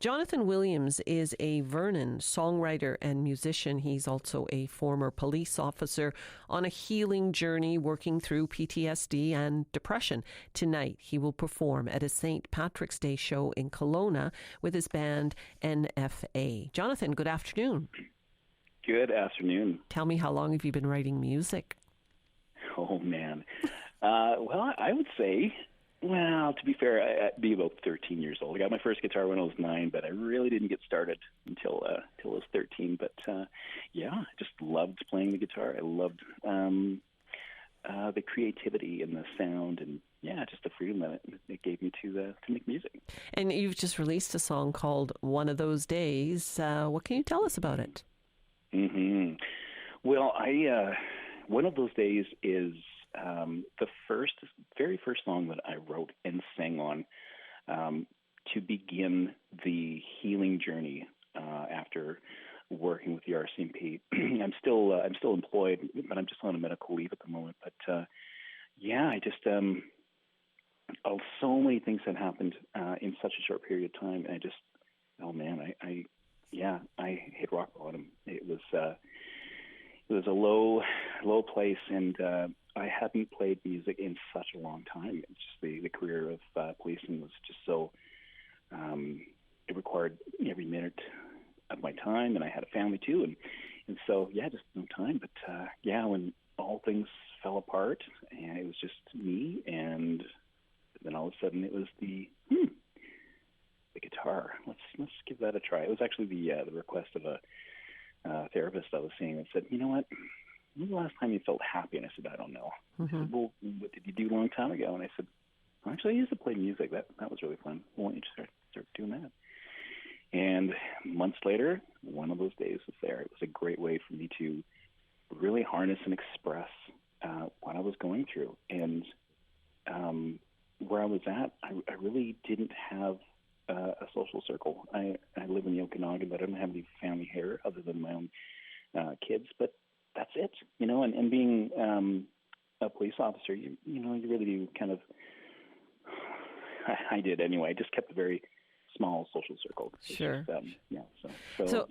Jonathan Williams is a Vernon songwriter and musician. He's also a former police officer on a healing journey working through PTSD and depression. Tonight, he will perform at a St. Patrick's Day show in Kelowna with his band NFA. Jonathan, good afternoon. Good afternoon. Tell me, how long have you been writing music? Oh, man. Well, I would say, well, to be fair, I'd be about 13 years old. I got my first guitar when I was 9, but I really didn't get started until I was 13. But, yeah, I just loved playing the guitar. I loved the creativity and the sound and, yeah, just the freedom that it gave me to make music. And you've just released a song called One of Those Days. What can you tell us about it? Mm-hmm. Well, One of Those Days is the very first song that I wrote and sang on to begin the healing journey after working with the RCMP. I'm still employed, but I'm just on a medical leave at the moment. But yeah, I just so many things had happened in such a short period of time, and I just, oh man, I hit rock bottom. It was a low place, and I hadn't played music in such a long time. It's just the career of policing was just so, it required every minute of my time, and I had a family too, and so, yeah, just no time. But, yeah, when all things fell apart, and it was just me, and then all of a sudden it was the guitar. Let's give that a try. It was actually the request of a therapist I was seeing that said, you know what? When was the last time you felt happy? And I said, I don't know. Mm-hmm. Said, well, what did you do a long time ago? And I said, well, actually, I used to play music. That was really fun. Why don't you start doing that? And months later, One of Those Days was there. It was a great way for me to really harness and express what I was going through. And where I was at, I really didn't have a social circle. I live in the Okanagan, but I don't have any family here other than my own kids. But that's it, and being a police officer, you really do kind of, I did anyway. I just kept a very small social circle. Sure. Just, so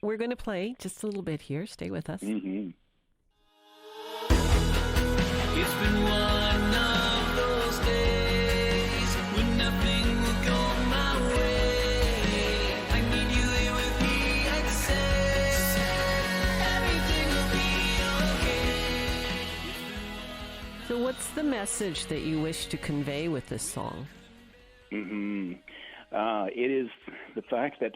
we're going to play just a little bit here. Stay with us. Mm-hmm. It's been one of those days when nothing will go my way. I need you here with me, I say everything will be okay. So what's the message that you wish to convey with this song? Mm-hmm. It is the fact that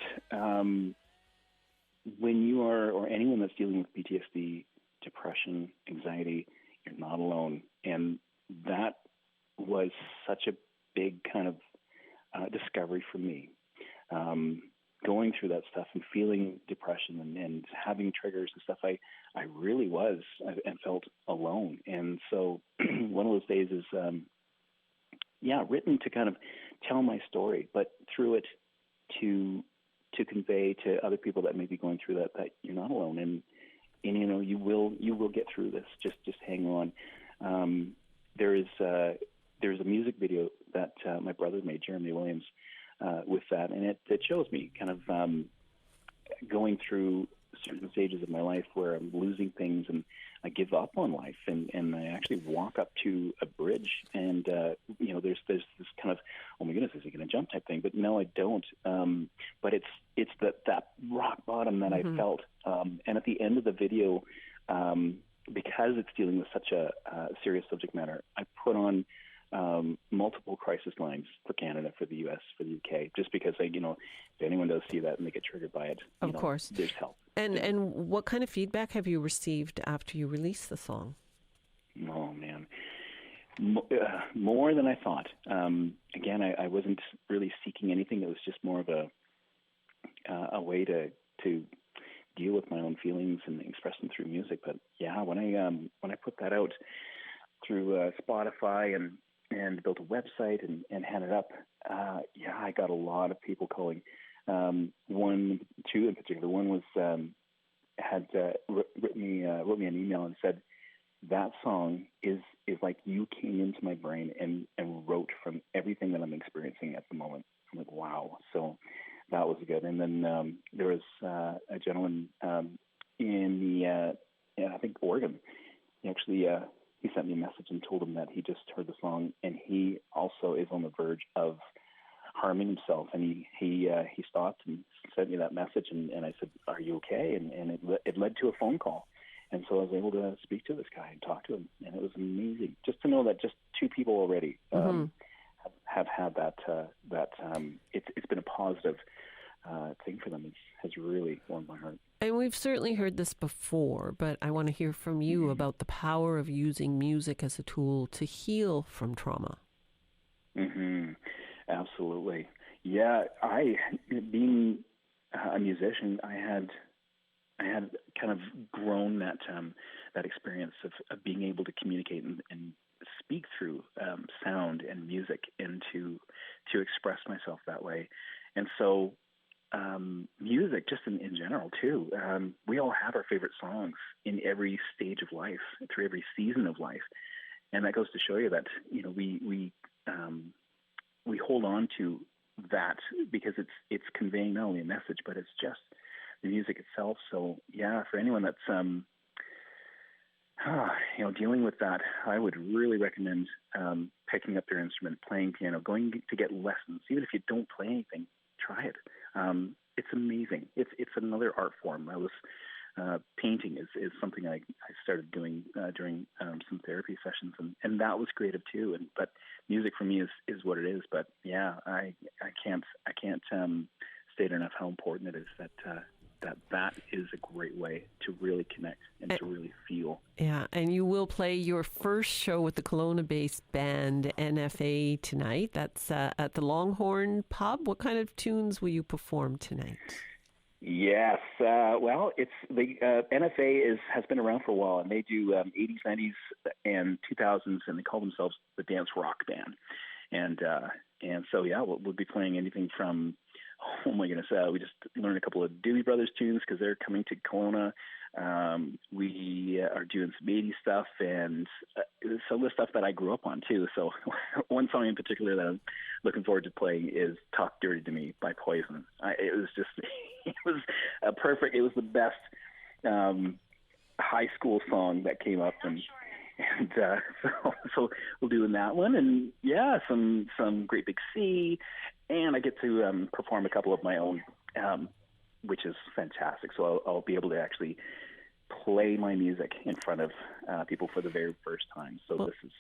when you are, or anyone that's dealing with PTSD, depression, anxiety, you're not alone. And that was such a big kind of discovery for me. Going through that stuff and feeling depression and having triggers and stuff, I really was and felt alone. And so One of Those Days is, written to kind of tell my story, but through it to convey to other people that may be going through that you're not alone, and you will get through this. Just hang on. There's a music video that my brother made, Jeremy Williams, with that, and it shows me kind of going through certain stages of my life where I'm losing things and I give up on life, and I actually walk up to a bridge, and there's this kind of, oh my goodness, is he going to jump type thing? But no, I don't. But it's that rock bottom that I felt, and at the end of the video, because it's dealing with such a serious subject matter, I put on multiple crisis lines for Canada, for the U.S., for the UK, just because if anyone does see that and they get triggered by it, of course, there's help. And what kind of feedback have you received after you released the song? Oh man, more than I thought. Again, I wasn't really seeking anything. It was just more of a way to deal with my own feelings and express them through music. But yeah, when I put that out through Spotify and built a website and had it up, I got a lot of people calling. Two in particular. One was wrote me an email and said, that song is like you came into my brain and wrote from everything that I'm experiencing at the moment. I'm like, wow. So good. And then there was a gentleman in the, I think Oregon. He actually he sent me a message and told him that he just heard the song, and he also is on the verge of harming himself. And he stopped and sent me that message, and I said, "Are you okay?" And it led to a phone call. And so I was able to speak to this guy and talk to him, and it was amazing just to know that just 2 people already have had that. It's been a positive thing for them. It has really warmed my heart. And we've certainly heard this before, but I want to hear from you about the power of using music as a tool to heal from trauma. Absolutely. Yeah, being a musician, I had kind of grown that experience of being able to communicate and speak through sound and music, and to express myself that way. And so music, just in general too, we all have our favorite songs in every stage of life, through every season of life, and that goes to show you that we hold on to that because it's conveying not only a message, but it's just the music itself. So yeah, for anyone that's dealing with that, I would really recommend picking up their instrument, playing piano, going to get lessons. Even if you don't play anything, try it. It's amazing. It's another art form. I was painting is something I started doing during some therapy sessions, and that was creative too. But music for me is what it is. But yeah, I can't state enough how important it is that is a great way to really connect and to really feel. Yeah, and you will play your first show with the Kelowna-based band NFA tonight. That's at the Longhorn Pub. What kind of tunes will you perform tonight? Yes, well, it's the NFA has been around for a while, and they do 80s, 90s, and 2000s, and they call themselves the Dance Rock Band. And so yeah, we'll be playing anything from, oh my goodness, we just learned a couple of Doobie Brothers tunes because they're coming to Kelowna. We are doing some 80s stuff and some of the stuff that I grew up on too. So one song in particular that I'm looking forward to playing is "Talk Dirty to Me" by Poison. It was the best high school song that came up, and so we'll do that one, and yeah, some Great Big Sea, and I get to perform a couple of my own, which is fantastic. So I'll be able to actually play my music in front of people for the very first time. So this is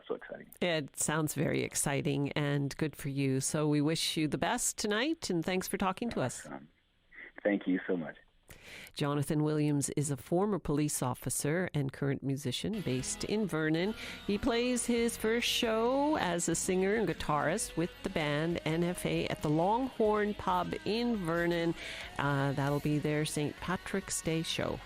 so exciting. It sounds very exciting and good for you. So we wish you the best tonight, and thanks for talking to us. Thank you so much. Jonathan Williams is a former police officer and current musician based in Vernon. He plays his first show as a singer and guitarist with the band NFA at the Longhorn Pub in Vernon. That'll be their St. Patrick's Day show.